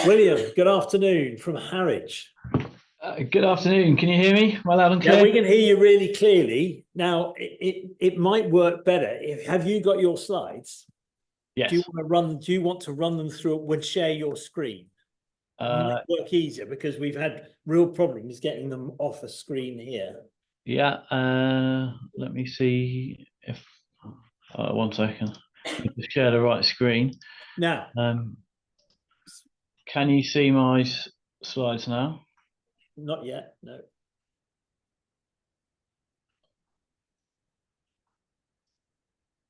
William, good afternoon from Harwich. Good afternoon. Can you hear me? Am I loud and Yeah, clear? we can hear you really clearly. Now, it might work better. Have you got your slides? Yes. Do you want to run them through and share your screen? It might Uh, work easier because we've had real problems getting them off a screen here. yeah. Let me see if 1 second. Just share the right screen. Now, Um, can you see my slides now? not yet, no.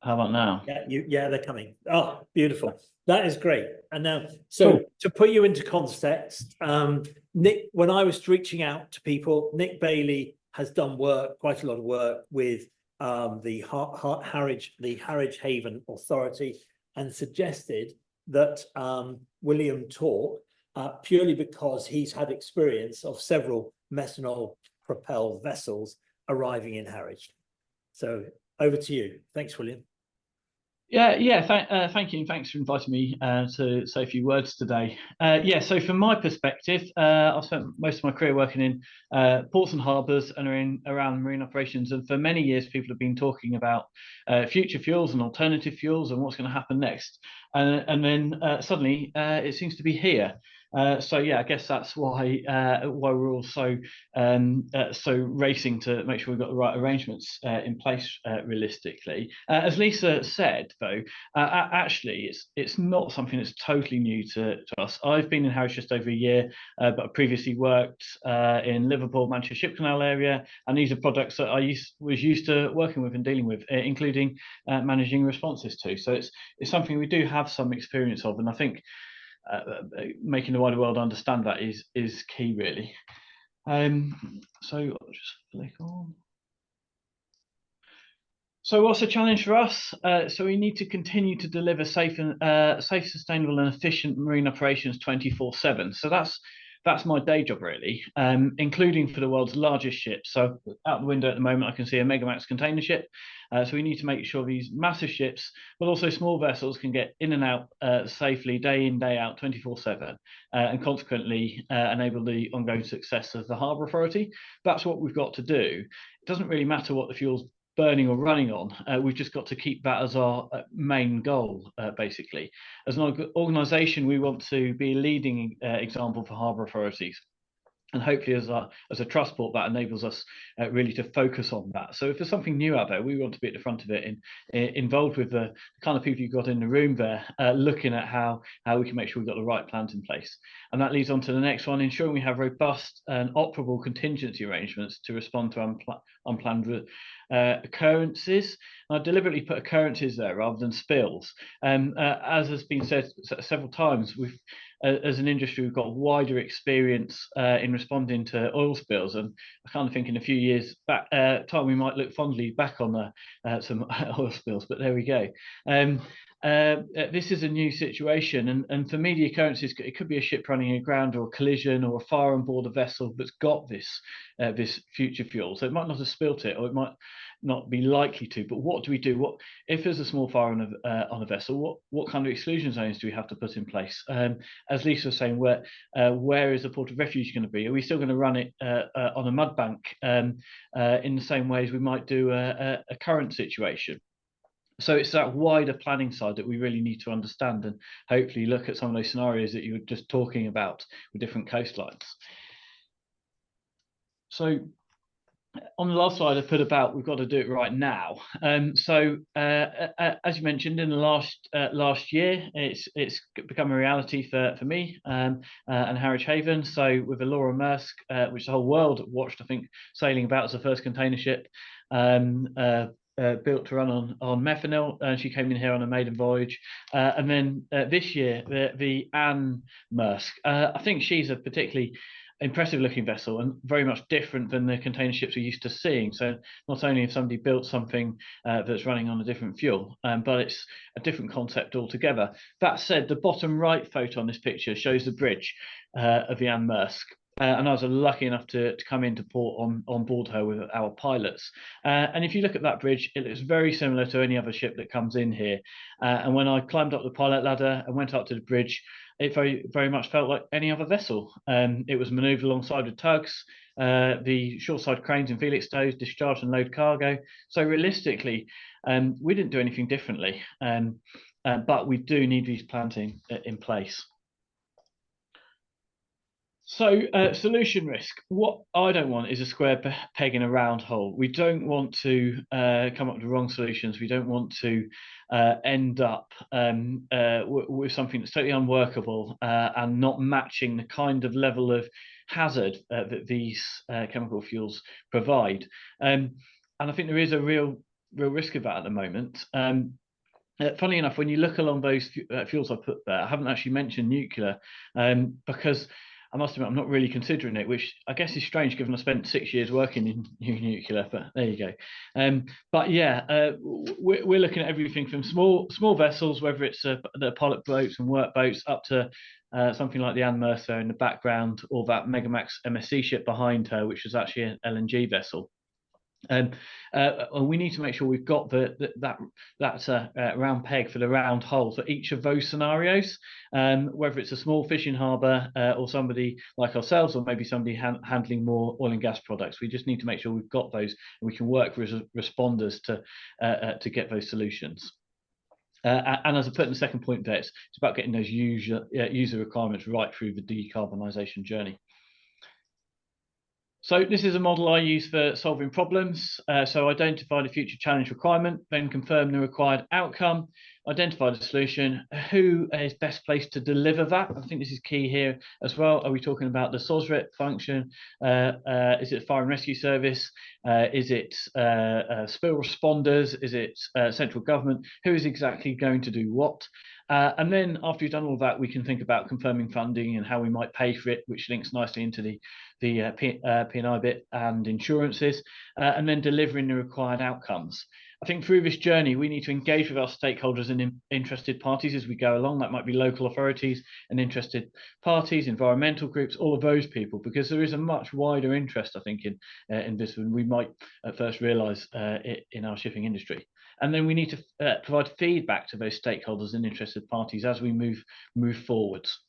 How about now? Yeah, they're coming. Oh, beautiful. That is great. And now, Cool. to put you into context, Nick, when I was reaching out to people, Nick Bailey has done quite a lot of work with the Harwich Haven Authority, and suggested that William talk purely because he's had experience of several methanol propelled vessels arriving in Harwich. So over to you. Thanks, William. Thank you, and thanks for inviting me to say a few words today. So from my perspective, I've spent most of my career working in ports and harbours and around marine operations, and for many years people have been talking about future fuels and alternative fuels and what's going to happen next, and then suddenly it seems to be here. I guess that's why we're all so racing to make sure we've got the right arrangements in place realistically. As Lisa said, though, actually it's not something that's totally new to us. I've been in Harwich just over a year, but I previously worked in Liverpool, Manchester Ship Canal area, and these are products that I was used to working with and dealing with, including managing responses to. So it's something we do have some experience of, and I think making the wider world understand that is key, really. So I'll just flick on. So what's the challenge for us? So we need to continue to deliver safe, sustainable, and efficient marine operations 24/7. So that's my day job, really, including for the world's largest ships. So out the window at the moment, I can see a Megamax container ship. So we need to make sure these massive ships, but also small vessels, can get in and out safely, day in, day out, 24/7, and consequently enable the ongoing success of the Harbour Authority. That's what we've got to do. It doesn't really matter what the fuel's burning or running on. We've just got to keep that as our main goal, basically. As an organisation, we want to be a leading example for harbour authorities. And hopefully, as a trust port, that enables us really to focus on that. So if there's something new out there, we want to be at the front of it, involved with the kind of people you've got in the room there, looking at how we can make sure we've got the right plans in place. And that leads on to the next one: ensuring we have robust and operable contingency arrangements to respond to unplanned occurrences. And I deliberately put occurrences there rather than spills. As has been said several times, as an industry, we've got wider experience in responding to oil spills, and I kind of think in a few years back time we might look fondly back on some oil spills, but there we go. This is a new situation, and for me the occurrences, it could be a ship running aground, or a collision, or a fire on board a vessel that's got this future fuel. So it might not have spilt it, or it might not be likely to. But what do we do? What if there's a small fire on a vessel? What kind of exclusion zones do we have to put in place? As Lisa was saying, where is the port of refuge going to be? Are we still going to run it on a mud bank in the same way as we might do a current situation? So it's that wider planning side that we really need to understand, and hopefully look at some of those scenarios that you were just talking about with different coastlines. So on the last slide, I put about we've got to do it right now. As you mentioned, in the last year, it's become a reality for me and Harwich Haven. So with Laura Maersk, which the whole world watched, I think, sailing about as the first container ship built to run on methanol, and she came in here on a maiden voyage. And then this year, the Anne Maersk. I think she's a particularly impressive looking vessel and very much different than the container ships we're used to seeing. So not only have somebody built something that's running on a different fuel, but it's a different concept altogether. That said, the bottom right photo on this picture shows the bridge of the Anne Maersk. And I was lucky enough to come into port on board her with our pilots. And if you look at that bridge, it looks very similar to any other ship that comes in here. And when I climbed up the pilot ladder and went up to the bridge, it very much felt like any other vessel. It was manoeuvred alongside with tugs, the shoreside cranes and Felixstows, discharge and load cargo. So realistically, we didn't do anything differently. But we do need these plans in place. So solution risk. What I don't want is a square peg in a round hole. We don't want to come up with the wrong solutions. We don't want to end up with something that's totally unworkable and not matching the kind of level of hazard that these chemical fuels provide. And I think there is a real risk of that at the moment. Funnily enough, when you look along those fuels I put there, I haven't actually mentioned nuclear because I must admit I'm not really considering it, which I guess is strange given I spent 6 years working in nuclear. But there you go. But yeah, we're looking at everything from small vessels, whether it's the pilot boats and work boats, up to something like the Anne Mercer in the background, or that Megamax MSC ship behind her, which was actually an LNG vessel. We need to make sure we've got that round peg for the round hole for each of those scenarios, whether it's a small fishing harbour or somebody like ourselves, or maybe somebody handling more oil and gas products. We just need to make sure we've got those and we can work with responders to get those solutions. And as I put in the second point there, it's about getting those user requirements right through the decarbonisation journey. So this is a model I use for solving problems. So identify the future challenge requirement, then confirm the required outcome, identify the solution, who is best placed to deliver that. I think this is key here as well. Are we talking about the SOSRIP function? Is it Fire and Rescue Service? Is it spill responders? Is it central government? Who is exactly going to do what? And then after you've done all that, we can think about confirming funding and how we might pay for it, which links nicely into the P&I bit and insurances, and then delivering the required outcomes. I think through this journey, we need to engage with our stakeholders and interested parties as we go along. That might be local authorities and interested parties, environmental groups, all of those people, because there is a much wider interest, I think, in this than we might at first realise in our shipping industry. And then we need to provide feedback to those stakeholders and interested parties as we move forwards.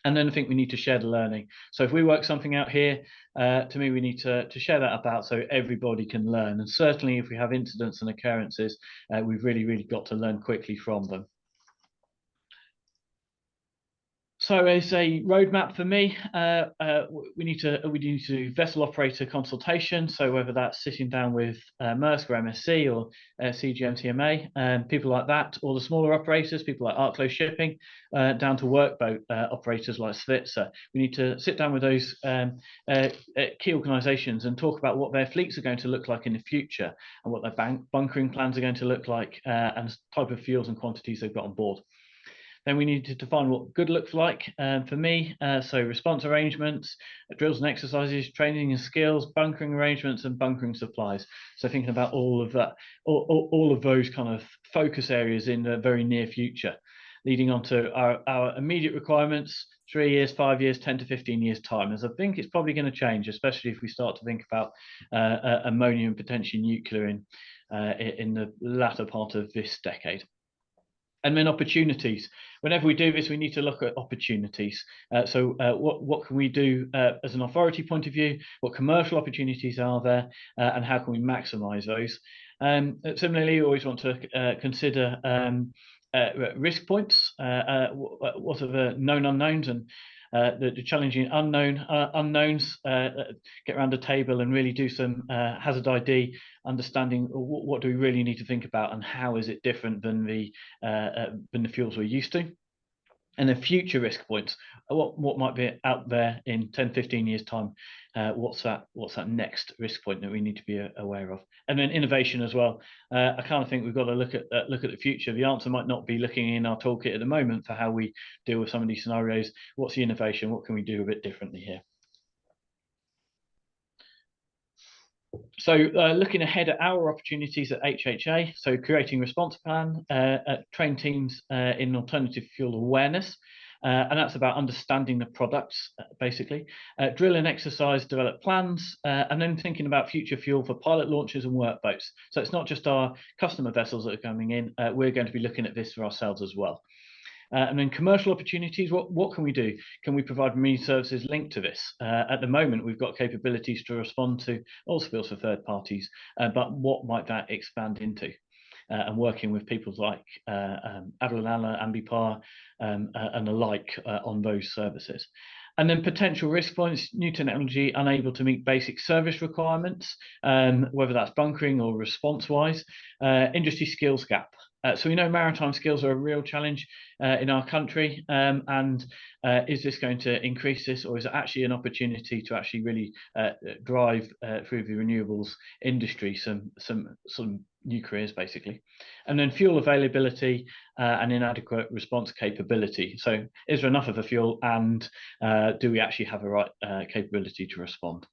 And then I think we need to share the learning. So if we work something out here, to me, we need to share that about so everybody can learn. And certainly if we have incidents and occurrences, we've really got to learn quickly from them. So as a roadmap for me, we need to do vessel operator consultation. So whether that's sitting down with Maersk or MSC or CGMTMA, people like that, or the smaller operators, people like Arklow Shipping, down to workboat operators like Svitzer. We need to sit down with those key organisations and talk about what their fleets are going to look like in the future, and what their bunkering plans are going to look like, and type of fuels and quantities they've got on board. Then we need to define what good looks like for me. So response arrangements, drills and exercises, training and skills, bunkering arrangements, and bunkering supplies. So thinking about all of that, all of those kind of focus areas in the very near future, leading on to our immediate requirements, 3 years, 5 years, 10 to 15 years time, as I think it's probably going to change, especially if we start to think about ammonia and potentially nuclear in the latter part of this decade. And then opportunities. Whenever we do this, we need to look at opportunities. So what can we do as an authority point of view? What commercial opportunities are there? And how can we maximise those? Similarly, we always want to consider risk points. What are the known unknowns and the challenging unknowns, get around the table and really do some hazard ID, understanding what do we really need to think about and how is it different than the fuels we're used to. And then future risk points, what might be out there in 10, 15 years time, what's that next risk point that we need to be aware of. And then innovation as well. I kind of think we've got to look at the future. The answer might not be looking in our toolkit at the moment for how we deal with some of these scenarios. What's the innovation? What can we do a bit differently here? So looking ahead at our opportunities at HHA, so creating response plan, train teams in alternative fuel awareness. And that's about understanding the products, basically. Drill and exercise, develop plans, and then thinking about future fuel for pilot launches and workboats. So it's not just our customer vessels that are coming in, we're going to be looking at this for ourselves as well. And then commercial opportunities, what can we do? Can we provide marine services linked to this? At the moment, we've got capabilities to respond to oil spills for third parties, but what might that expand into? And working with people like Adalala, Ambipar, and the like on those services. And then potential risk points, new technology unable to meet basic service requirements, whether that's bunkering or response-wise, industry skills gap. So we know maritime skills are a real challenge in our country, and is this going to increase this, or is it actually an opportunity to actually really drive through the renewables industry some new careers, basically? And then fuel availability and inadequate response capability. So is there enough of the fuel, and do we actually have the right capability to respond?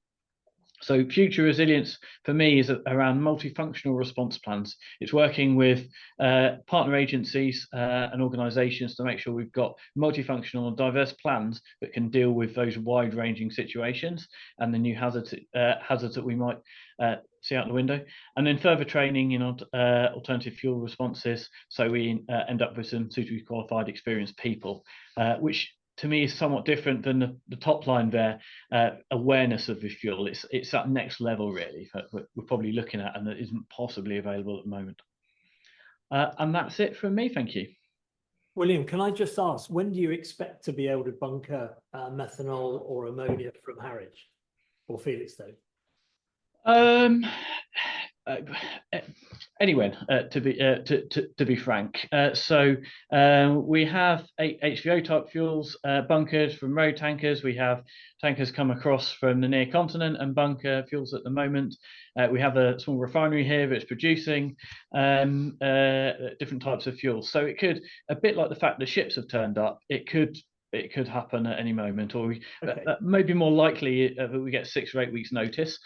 So future resilience for me is around multifunctional response plans. It's working with partner agencies and organisations to make sure we've got multifunctional and diverse plans that can deal with those wide-ranging situations and the new hazards that we might see out the window. And then further training in alternative fuel responses, so we end up with some suitably qualified, experienced people, which to me is somewhat different than the top line there. Awareness of the fuel, it's that next level really that we're probably looking at, and that isn't possibly available at the moment. And that's it from me, thank you. William, can I just ask, when do you expect to be able to bunker methanol or ammonia from Harwich or Felixstowe? Anyway, to be frank, so we have HVO type fuels bunkered from road tankers. We have tankers come across from the near continent and bunker fuels at the moment. We have a small refinery here that's producing different types of fuels. So it could, a bit like the fact that ships have turned up, it could happen at any moment, or maybe more likely that we get 6 or 8 weeks notice.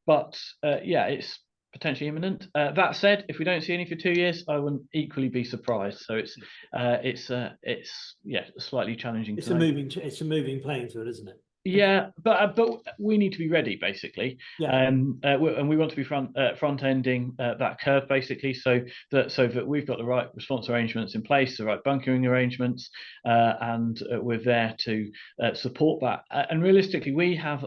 But yeah, it's potentially imminent. That said, if we don't see any for 2 years, I wouldn't equally be surprised. So it's yeah, slightly challenging. It's a moving playing field, isn't it? Yeah, but we need to be ready, basically. Yeah. And we want to be front ending that curve, basically, so that we've got the right response arrangements in place, the right bunkering arrangements, and we're there to support that. And realistically, we have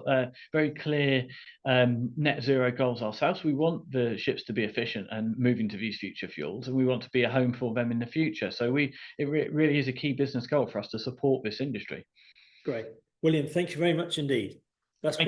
very clear net zero goals ourselves. We want the ships to be efficient and move into these future fuels, and we want to be a home for them in the future. So it really is a key business goal for us to support this industry. Great. William, thank you very much indeed. That's brilliant.